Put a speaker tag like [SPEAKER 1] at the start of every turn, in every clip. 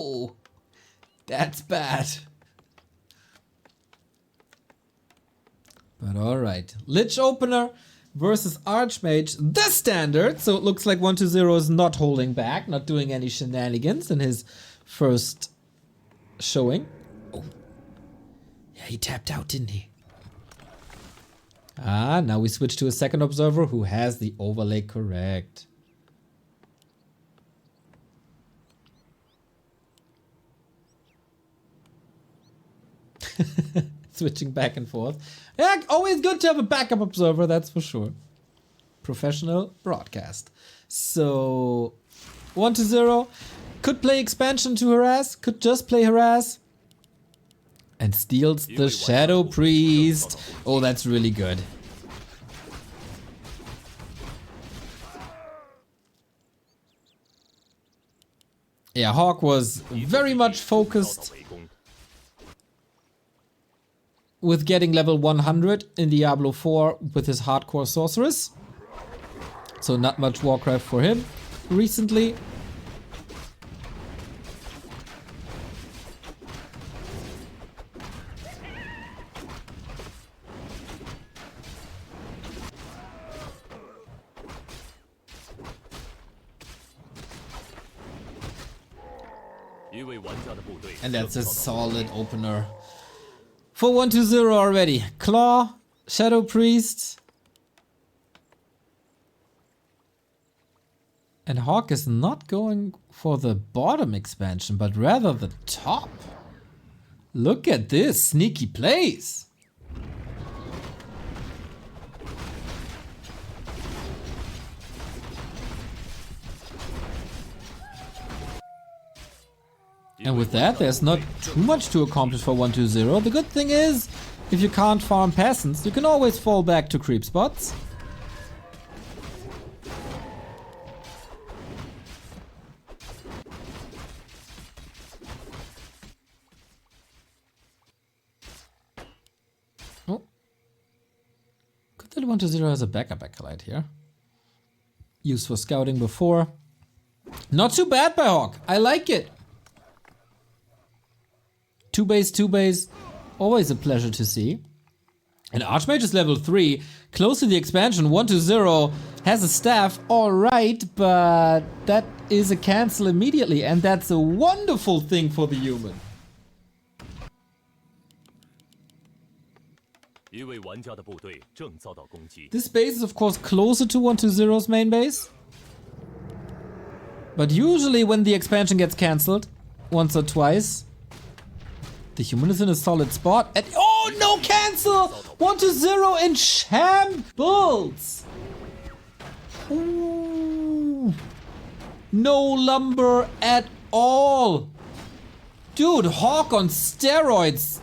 [SPEAKER 1] Oh, that's bad. But alright. Lich Opener versus Archmage, the standard. So it looks like 120 is not holding back, not doing any shenanigans in his first showing. Oh. Yeah, he tapped out, didn't he? Ah, now we switch to a second observer who has the overlay correct. Switching back and forth. Yeah, always good to have a backup observer, that's for sure. Professional broadcast. So 120 could play expansion to harass, could just play harass. And steals the Shadow Priest. Oh, that's really good. Yeah, HawK was very much focused with getting level 100 in Diablo 4 with his hardcore sorceress. So not much Warcraft for him recently. And that's a solid opener for 120 already. Claw, Shadow Priest. And HawK is not going for the bottom expansion, but rather the top. Look at this, sneaky plays. And with that, there's not too much to accomplish for 120. The good thing is, if you can't farm peasants, you can always fall back to creep spots. Oh. Good that 120 has a backup acolyte here. Used for scouting before. Not too bad by HawK. I like it. 2 base, always a pleasure to see. And Archmage is level 3, close to the expansion. 120 has a staff, alright, but that is a cancel immediately, and that's a wonderful thing for the human. This base is of course closer to 120's main base. But usually when the expansion gets cancelled, once or twice, the human is in a solid spot. And oh, no cancel! 120 in shambles! Ooh. No lumber at all. Dude, HawK on steroids.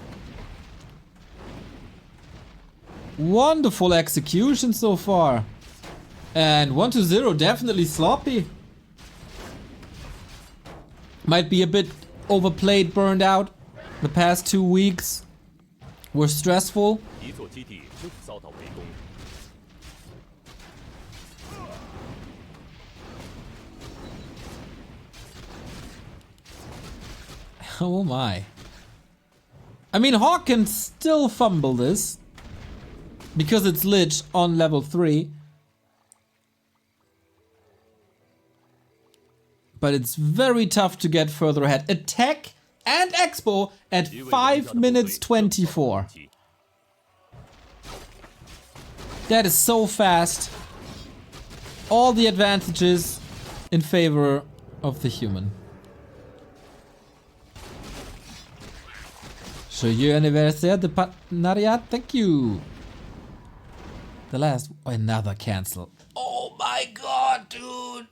[SPEAKER 1] Wonderful execution so far. And 120 definitely sloppy. Might be a bit overplayed, burned out. The past 2 weeks were stressful. Oh my. I mean, HawK can still fumble this because it's Lich on level 3. But it's very tough to get further ahead. Attack and Expo at 5 minutes 24. That is so fast. All the advantages in favor of the human. Joyeux anniversaire de Patnaria, thank you. The last, another cancel. Oh my god, dude.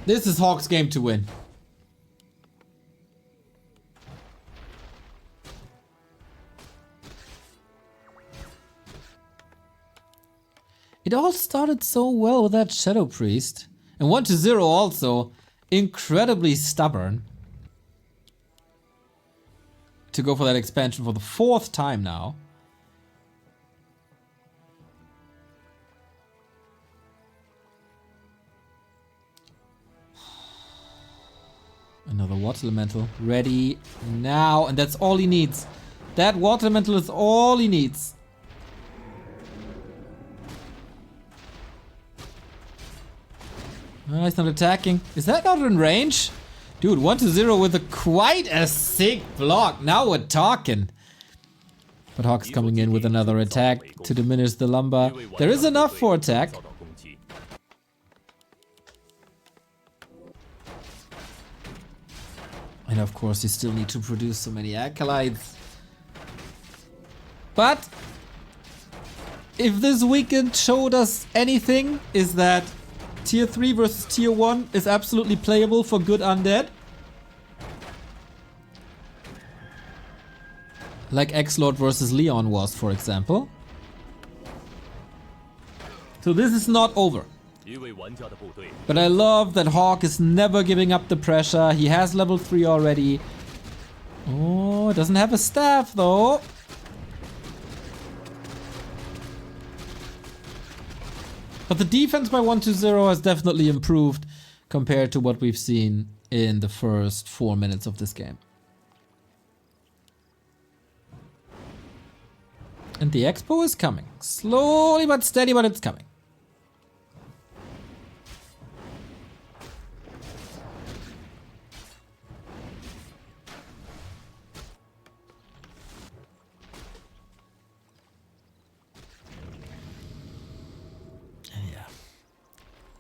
[SPEAKER 1] This is HawK's game to win. It all started so well with that Shadow Priest. And 120 also incredibly stubborn to go for that expansion for the 4th time now. Another water elemental. Ready now. And that's all he needs. That water elemental is all he needs. Oh, he's not attacking. Is that not in range? Dude, 1-0 with quite a sick block. Now we're talking. But HawK's coming in with another attack to diminish the lumber. There is enough for attack. And of course you still need to produce so many acolytes. But if this weekend showed us anything, is that Tier 3 versus Tier 1 is absolutely playable for good undead. Like X-Lord versus Leon was, for example. So this is not over. But I love that HawK is never giving up the pressure. He has level 3 already. Oh, doesn't have a staff though. But the defense by 1-0 has definitely improved compared to what we've seen in the first 4 minutes of this game. And the expo is coming. Slowly but steady, but it's coming.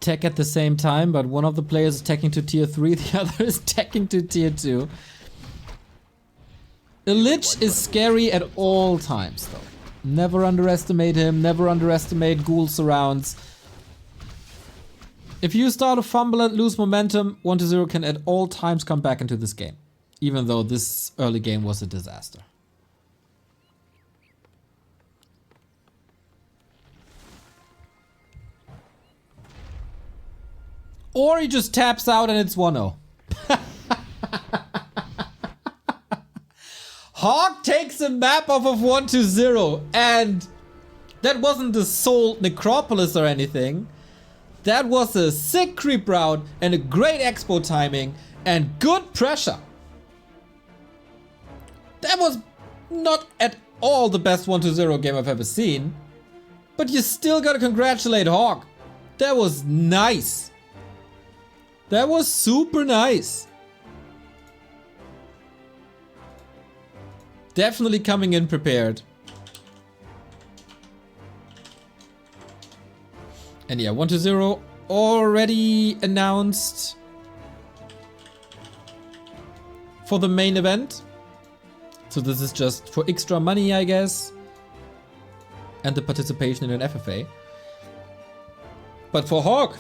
[SPEAKER 1] Tech at the same time, but one of the players is teching to tier 3, the other is teching to tier 2. The Lich is scary at all times though. Never underestimate him, never underestimate ghoul surrounds. If you start a fumble and lose momentum, 1-0 can at all times come back into this game. Even though this early game was a disaster. Or he just taps out and it's 1-0. HawK takes a map off of 1-0 and that wasn't the Soul Necropolis or anything. That was a sick creep route and a great expo timing and good pressure. That was not at all the best 1-0 game I've ever seen. But you still gotta congratulate HawK. That was nice. That was super nice. Definitely coming in prepared. And yeah, 1-0 already announced for the main event. So this is just for extra money, I guess. And the participation in an FFA. But for HawK,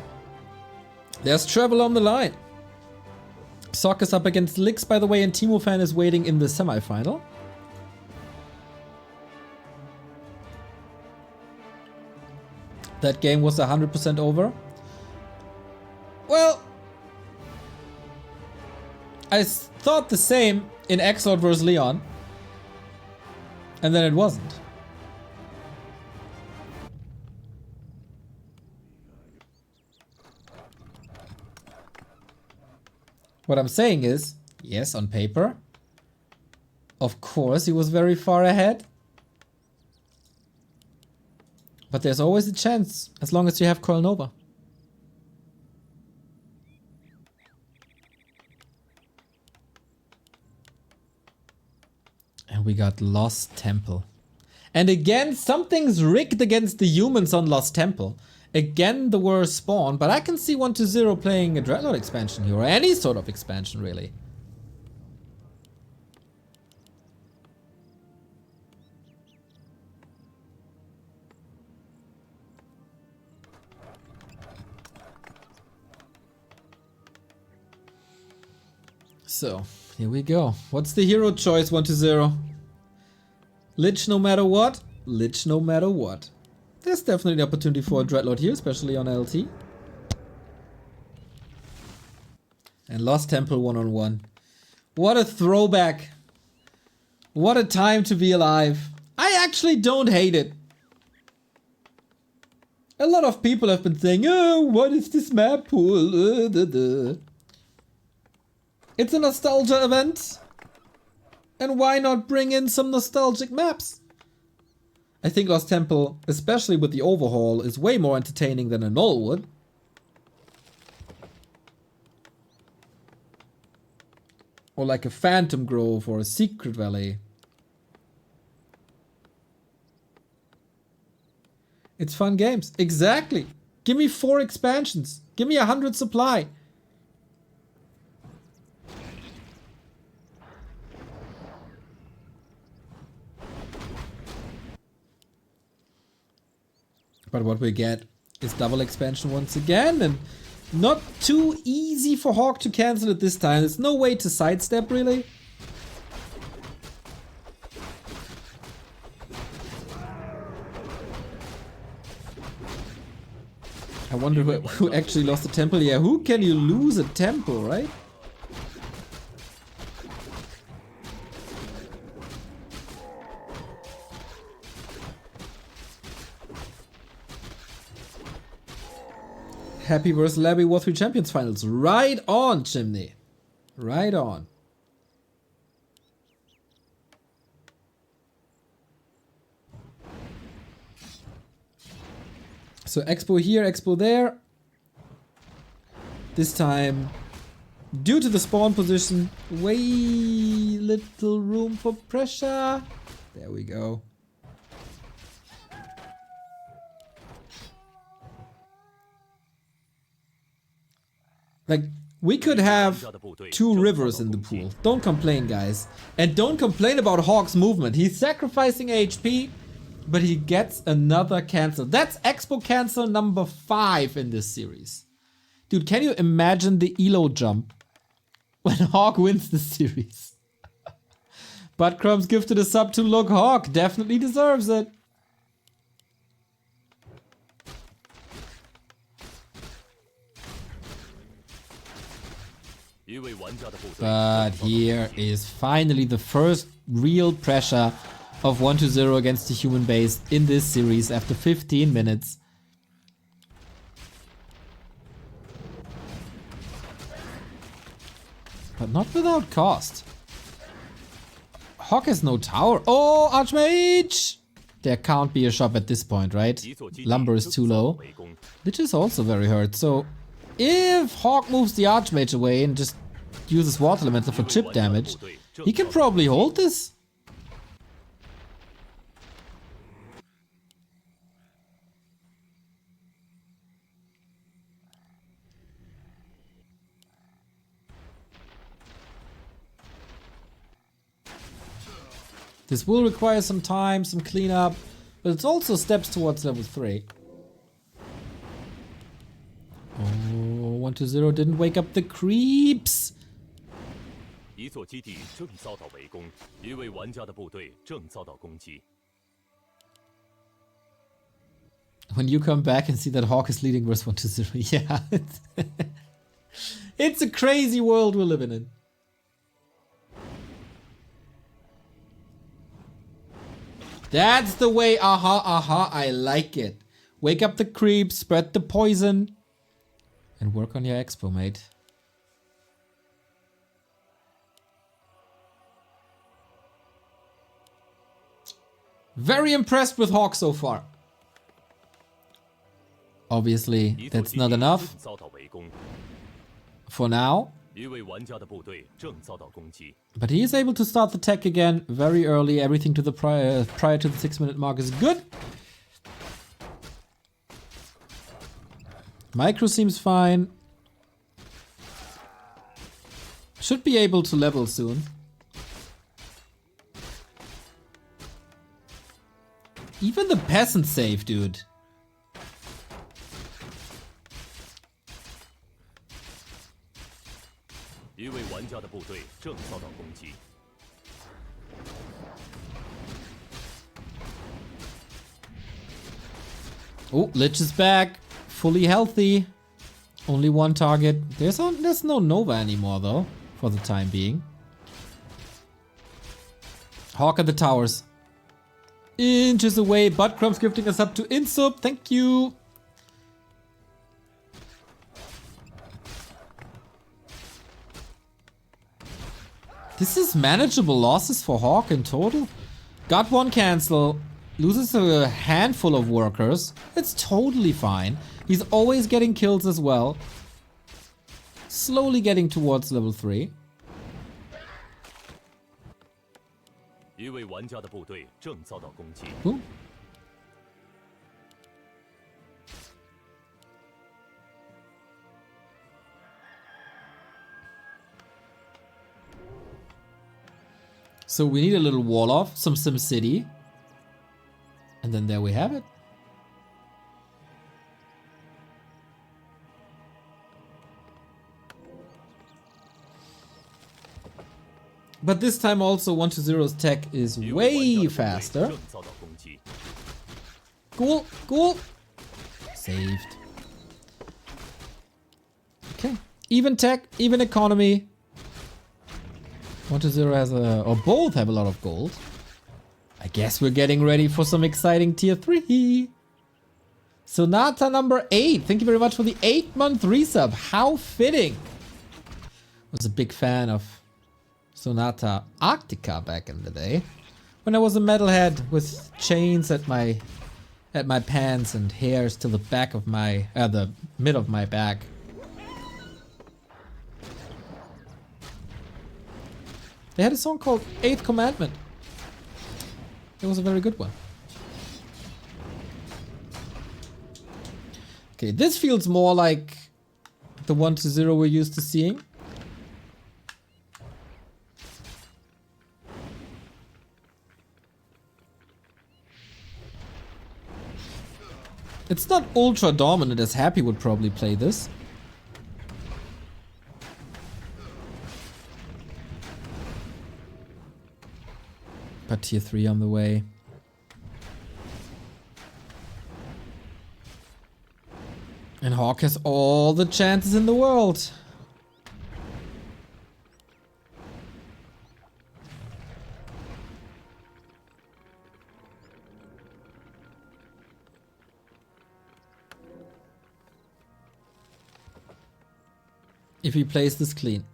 [SPEAKER 1] there's travel on the line. Sock is up against Lix, by the way, and Timo Fan is waiting in the semi-final. That game was 100% over. Well, I thought the same in X-Lord vs Leon. And then it wasn't. What I'm saying is, yes, on paper, of course he was very far ahead. But there's always a chance, as long as you have Coil Nova. And we got Lost Temple. And again, something's rigged against the humans on Lost Temple. Again, the worst spawn, but I can see 1-0 playing a Dreadlord expansion here, or any sort of expansion, really. So, here we go. What's the hero choice, 1-0? Lich no matter what? Lich no matter what. There's definitely an opportunity for a Dreadlord here, especially on LT. And Lost Temple 1-on-1. What a throwback. What a time to be alive. I actually don't hate it. A lot of people have been saying, oh, what is this map pool? It's a nostalgia event. And why not bring in some nostalgic maps? I think Lost Temple, especially with the overhaul, is way more entertaining than a Nullwood. Or like a Phantom Grove or a Secret Valley. It's fun games. Exactly. Give me 4 expansions. Give me 100 supply. But what we get is double expansion once again, and not too easy for HawK to cancel it this time. There's no way to sidestep, really. I wonder who actually lost a temple. Yeah, who can you lose a temple, right? Happy vs. Labby War 3 Champions Finals. Right on, Chimney. Right on. So Expo here, Expo there. This time, due to the spawn position, way little room for pressure. There we go. Like, we could have 2 rivers in the pool. Don't complain, guys. And don't complain about HawK's movement. He's sacrificing HP, but he gets another cancel. That's Expo cancel number 5 in this series. Dude, can you imagine the elo jump when HawK wins the series? But Crumbs gifted a sub to Look HawK. Definitely deserves it. But here is finally the first real pressure of 1-0 against the human base in this series after 15 minutes. But not without cost. HawK has no tower. Oh, Archmage! There can't be a shop at this point, right? Lumber is too low. Lich is also very hurt, so if HawK moves the Archmage away and just uses Water Elemental for chip damage, he can probably hold this. This will require some time, some cleanup, but it's also steps towards level 3. Oh, 1-0 didn't wake up the creeps. When you come back and see that HawK is leading versus 1-0, yeah. It's a crazy world we're living in. That's the way, aha, I like it. Wake up the creeps, spread the poison, and work on your expo, mate. Very impressed with HawK so far. Obviously, that's not enough for now. But he is able to start the tech again very early. Everything to the prior to the 6-minute mark is good. Micro seems fine. Should be able to level soon. Even the peasants save, dude. Oh, Lich is back. Fully healthy. Only 1 target. There's no Nova anymore though, for the time being. HawK at the towers. Inches away. Buttcrumbs gifting us up to Insub. Thank you. This is manageable losses for HawK in total. Got one cancel. Loses a handful of workers. It's totally fine. He's always getting kills as well. Slowly getting towards level 3. Ooh. So we need a little wall off, some SimCity. And then there we have it. But this time also 120's tech is way faster. Cool, cool. Saved. Okay. Even tech, even economy. 120 has or both have a lot of gold. I guess we're getting ready for some exciting tier 3. Sonata number 8. Thank you very much for the 8-month resub. How fitting. I was a big fan of Sonata Arctica back in the day. When I was a metalhead with chains at my pants and hairs to the back of my, the mid of my back. They had a song called 8th Commandment. It was a very good one. Okay, this feels more like the 120 we're used to seeing. It's not ultra dominant as Happy would probably play this. But tier 3 on the way. And HawK has all the chances in the world. If he plays this clean.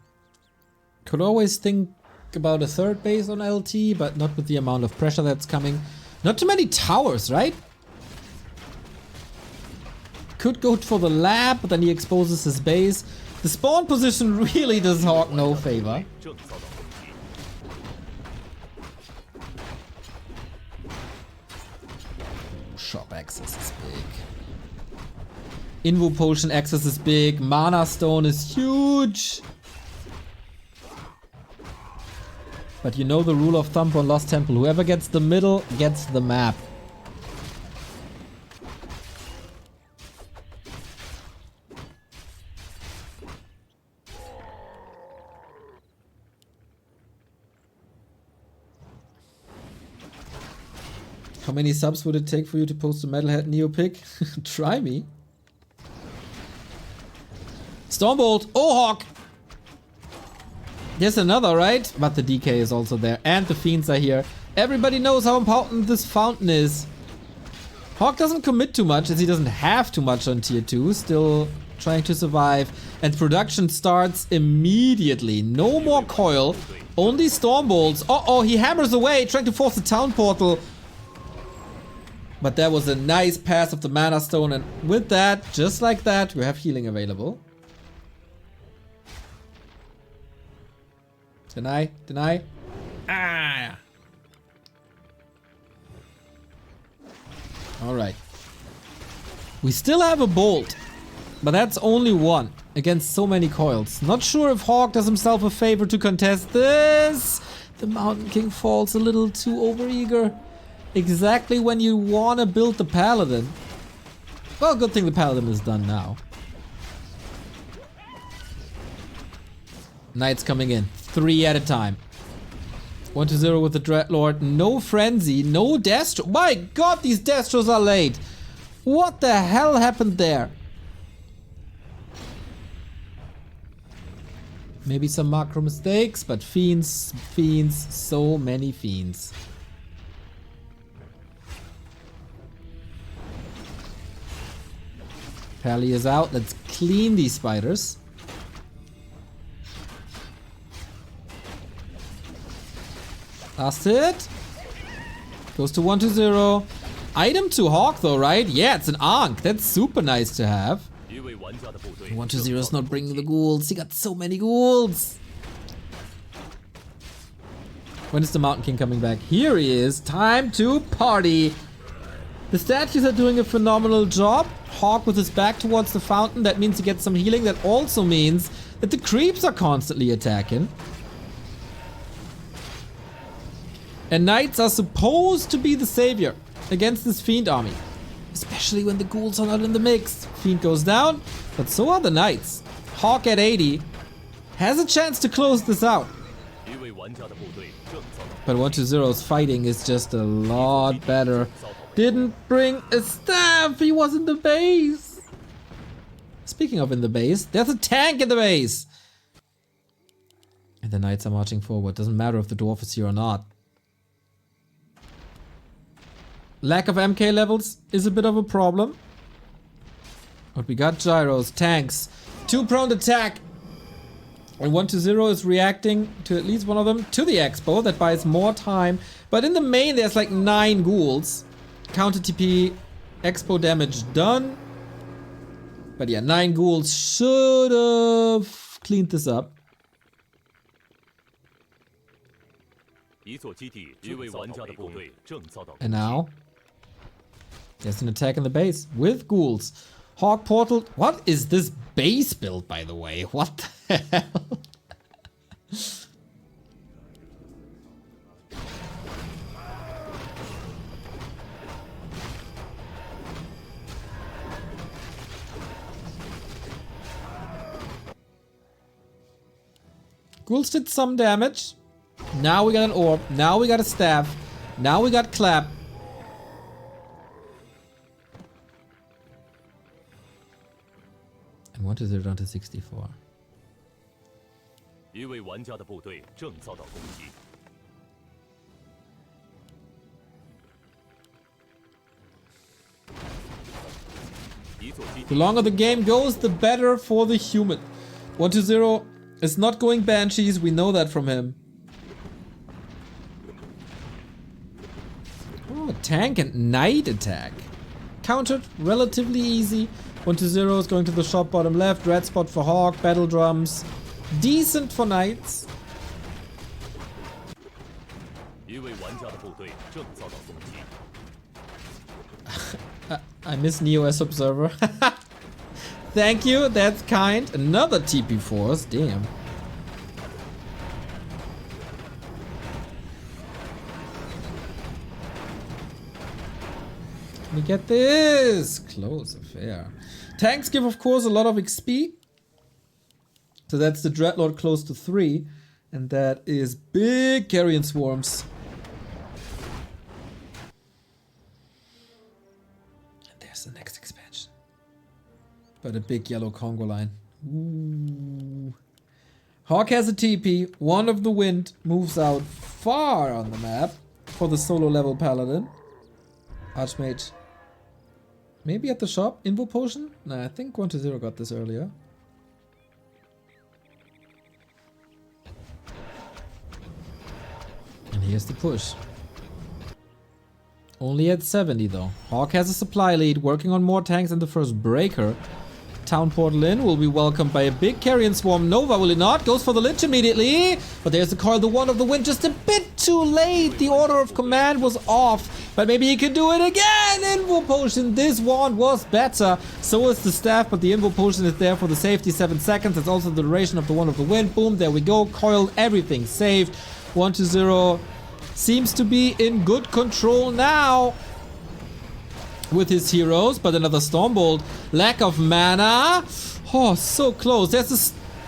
[SPEAKER 1] Could always think about a third base on LT, but not with the amount of pressure that's coming. Not too many towers, right? Could go for the lab, but then he exposes his base. The spawn position really does HawK no favor. Shop access is big. Invo potion access is big. Mana stone is huge. But you know the rule of thumb on Lost Temple. Whoever gets the middle gets the map. How many subs would it take for you to post a Metalhead Neo pick? Try me. Stormbolt! Oh, HawK! There's another, right? But the DK is also there. And the Fiends are here. Everybody knows how important this fountain is. HawK doesn't commit too much as he doesn't have too much on tier 2. Still trying to survive. And production starts immediately. No more coil. Only Stormbolts. Uh-oh, he hammers away trying to force the town portal. But there was a nice pass of the Mana Stone. And with that, just like that, we have healing available. Deny, deny. Ah. Alright. We still have a bolt, but that's only one against so many coils. Not sure if HawK does himself a favor to contest this. The Mountain King falls a little too overeager. Exactly when you want to build the Paladin. Well, good thing the Paladin is done now. Knights coming in. 3 at a time. 120 with the Dreadlord. No Frenzy. No Destro. My god, these Destros are late. What the hell happened there? Maybe some macro mistakes, but Fiends, Fiends, so many Fiends. Pally is out. Let's clean these spiders. Last hit. Goes to 1-0. Item to HawK though, right? Yeah, it's an Ankh. That's super nice to have. 1-0 is not bringing the ghouls. He got so many ghouls. When is the Mountain King coming back? Here he is. Time to party. The statues are doing a phenomenal job. HawK with his back towards the fountain. That means he gets some healing. That also means that the creeps are constantly attacking. And knights are supposed to be the savior against this fiend army. Especially when the ghouls are not in the mix. Fiend goes down, but so are the knights. HawK at 80 has a chance to close this out. But 1-0's fighting is just a lot better. Didn't bring a staff, he was in the base. Speaking of in the base, there's a tank in the base. And the knights are marching forward. Doesn't matter if the dwarf is here or not. Lack of MK levels is a bit of a problem. But we got gyros, tanks, 2-pronged attack. And 1-0 is reacting to at least one of them to the expo. That buys more time. But in the main, there's like 9 ghouls. Counter TP, expo damage done. But yeah, 9 ghouls should have cleaned this up. And now, there's an attack in the base with ghouls. HawK portal. What is this base build, by the way? What the hell? Ghouls did some damage. Now we got an orb. Now we got a staff. Now we got clap. And 1-0 down to 64. The longer the game goes, the better for the human. 1-0 is not going Banshees. We know that from him. Oh, tank and knight attack. Countered relatively easy. 1-0 is going to the shop bottom left. Red spot for HawK. Battle drums. Decent for knights. I miss Neo as observer. Thank you, that's kind. Another TP force, damn. Can we get this? Close affair. Tanks give, of course, a lot of XP. So that's the Dreadlord close to 3. And that is big carrion swarms. And there's the next expansion. But a big yellow Congo line. Ooh. HawK has a TP. One of the wind moves out far on the map for the solo level paladin. Archmage. Maybe at the shop. Invo potion? Nah, I think 1-0 got this earlier. And here's the push. Only at 70 though. HawK has a supply lead, working on more tanks than the first breaker. Town portal in will be welcomed by a big carrion swarm. Nova, will it not? Goes for the lich immediately. But there's the coil, the one of the wind, just a bit too late. The order of command was off. But maybe he can do it again. Invo potion. This one was better. So is the staff, but the invo potion is there for the safety. 7 seconds. That's also the duration of the one of the wind. Boom, there we go. Coil, everything saved. 1-0 seems to be in good control now with his heroes, but another Stormbolt. Lack of mana. Oh, so close. There's a...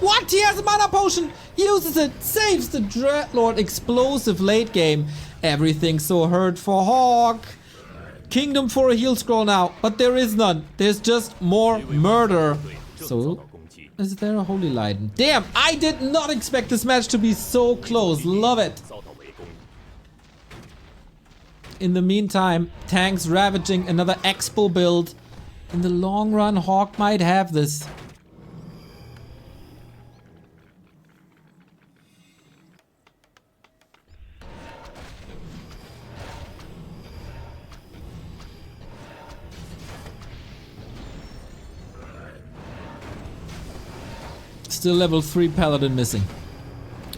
[SPEAKER 1] What? He has a mana potion. He uses it. Saves the Dreadlord. Explosive late game. Everything so hurt for HawK. Kingdom for a heal scroll now, but there is none. There's just more murder. So, is there a Holy Light? Damn, I did not expect this match to be so close. Love it. In the meantime, tanks ravaging another expo build. In the long run, HawK might have this. Still level 3 Paladin missing.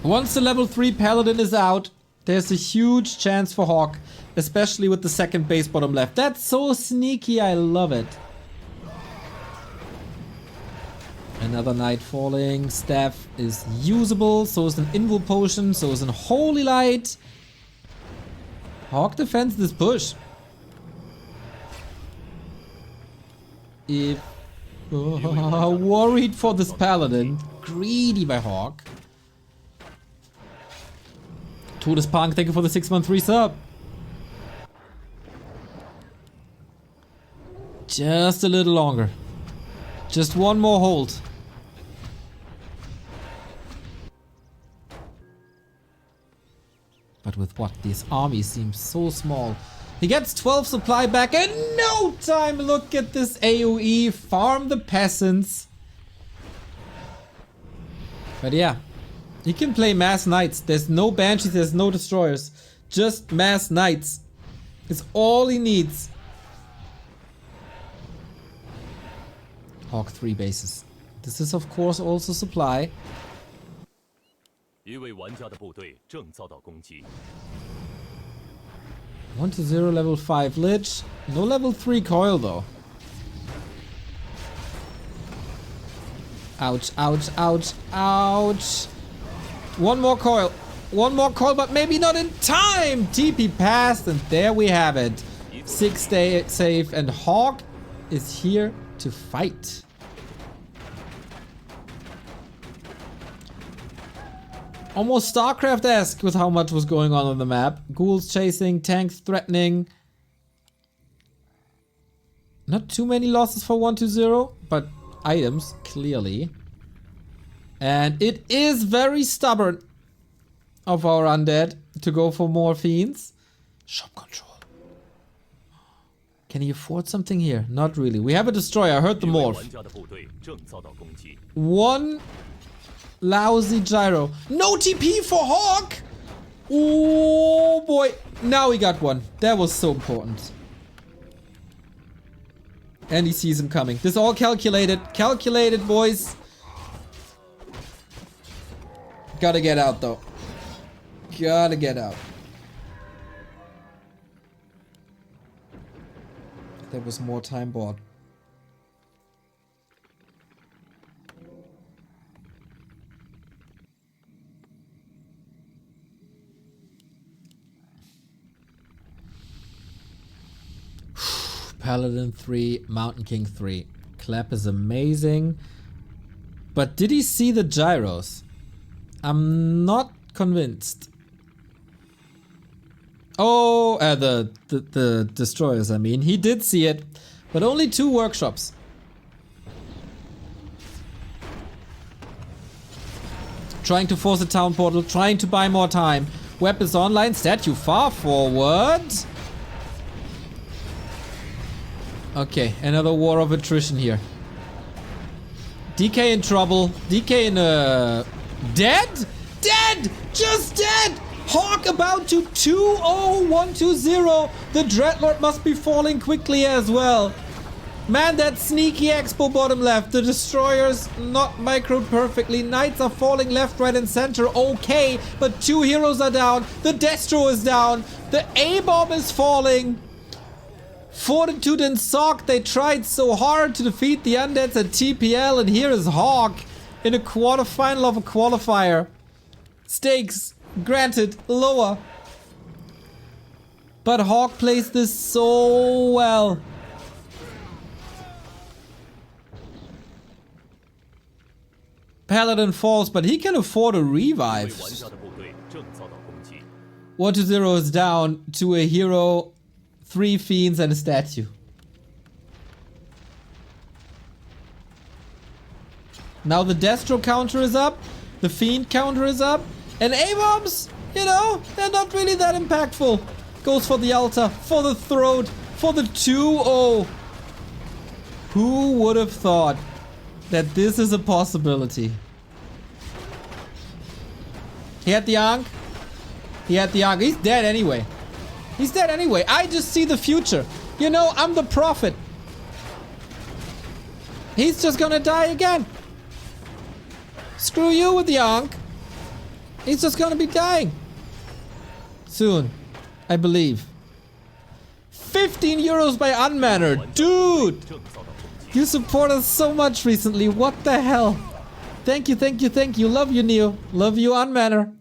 [SPEAKER 1] Once the level 3 Paladin is out, there's a huge chance for HawK, especially with the second base bottom left. That's so sneaky, I love it. Another Knight falling. Staff is usable, so is an Invul Potion, so is an Holy Light. HawK defends this push. If worried for this Paladin. Greedy by HawK. Todespunk, thank you for the 6-month resub. Just a little longer. Just one more hold. But with what? This army seems so small. He gets 12 supply back in no time. Look at this AoE. Farm the peasants. But yeah. He can play mass knights. There's no banshees, there's no destroyers. Just mass knights. It's all he needs. HawK 3 bases. This is of course also supply. 1-0 level 5 Lich. No level 3 coil though. Ouch, ouch, ouch, ouch. One more coil, but maybe not in time. TP passed, and there we have it. 6-day save, and HawK is here to fight. Almost StarCraft-esque with how much was going on the map. Ghouls chasing, tanks threatening. Not too many losses for 1-0, but items, clearly. And it is very stubborn of our undead to go for more fiends. Shop control. Can he afford something here? Not really. We have a destroyer. I heard the morph. One lousy gyro. No TP for HawK! Oh boy. Now he got one. That was so important. And he sees him coming. This is all calculated. Calculated, boys. Gotta get out though. Gotta get out. There was more time bought. Paladin 3, Mountain King 3. Clap is amazing. But did he see the gyros? I'm not convinced. Oh, the destroyers, I mean. He did see it, but only 2 workshops. Trying to force a town portal, trying to buy more time. Weapons online, statue far forward. Okay, another war of attrition here. DK in trouble. DK in dead? Dead! Just dead! HawK about to 2-0, 1-0. The Dreadlord must be falling quickly as well. Man, that sneaky expo bottom left. The destroyers not microed perfectly. Knights are falling left, right, and center. Okay, but 2 heroes are down. The Destro is down. The A-bomb is falling. Fortitude and Sock, they tried so hard to defeat the undeads at TPL, and here is HawK in a quarterfinal of a qualifier. Stakes, granted, lower. But HawK plays this so well. Paladin falls, but he can afford a revive. 1-0 is down to a hero, 3 fiends, and a statue. Now the Destro counter is up, the fiend counter is up, and A-bombs, you know, they're not really that impactful. Goes for the altar, for the throat, for the 2-0. Who would have thought that this is a possibility? He had the Ankh. He had the Ankh. He's dead anyway. He's dead anyway. I just see the future. You know, I'm the prophet. He's just gonna die again. Screw you with the Ankh. He's just gonna be dying. Soon, I believe. 15 euros by Unmanner. Dude! You support us so much recently. What the hell? Thank you, thank you, thank you. Love you, Neo. Love you, Unmanner.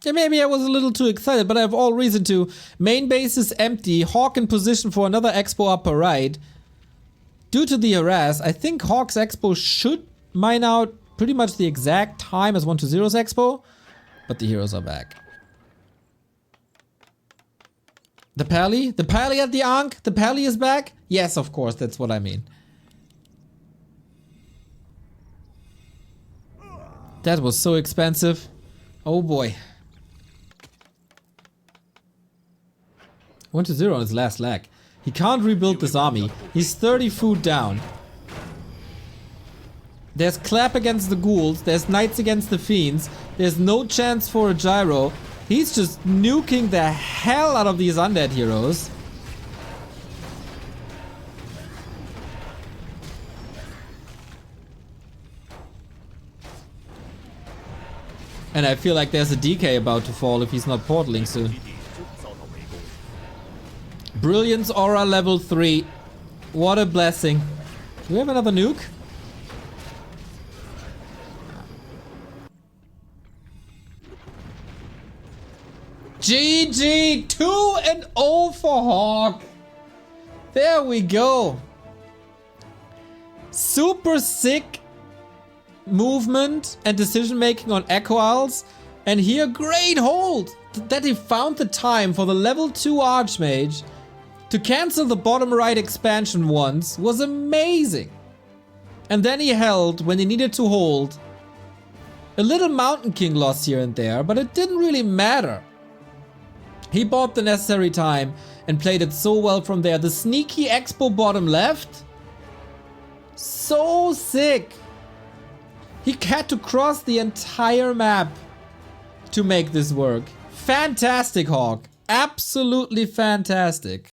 [SPEAKER 1] Yeah, maybe I was a little too excited, but I have all reason to. Main base is empty. HawK in position for another expo upper right. Due to the harass, I think HawK's expo should mine out pretty much the exact time as 120's expo. But the heroes are back. The Pally? The Pally at the Ankh? The Pally is back? Yes, of course, that's what I mean. That was so expensive. Oh boy. 1-0 on his last leg. He can't rebuild this army. He's 30 food down. There's Clap against the ghouls. There's Knights against the fiends. There's no chance for a gyro. He's just nuking the hell out of these undead heroes. And I feel like there's a DK about to fall if he's not portaling soon. Brilliance Aura level 3. What a blessing. Do we have another nuke? GG! 2-0 for HawK. There we go. Super sick movement and decision making on Echo Owls. And here, great hold that he found the time for the level 2 Archmage to cancel the bottom right expansion once was amazing. And then he held when he needed to hold. A little Mountain King loss here and there, but it didn't really matter. He bought the necessary time and played it so well from there. The sneaky Expo bottom left. So sick. He had to cross the entire map to make this work. Fantastic, HawK. Absolutely fantastic.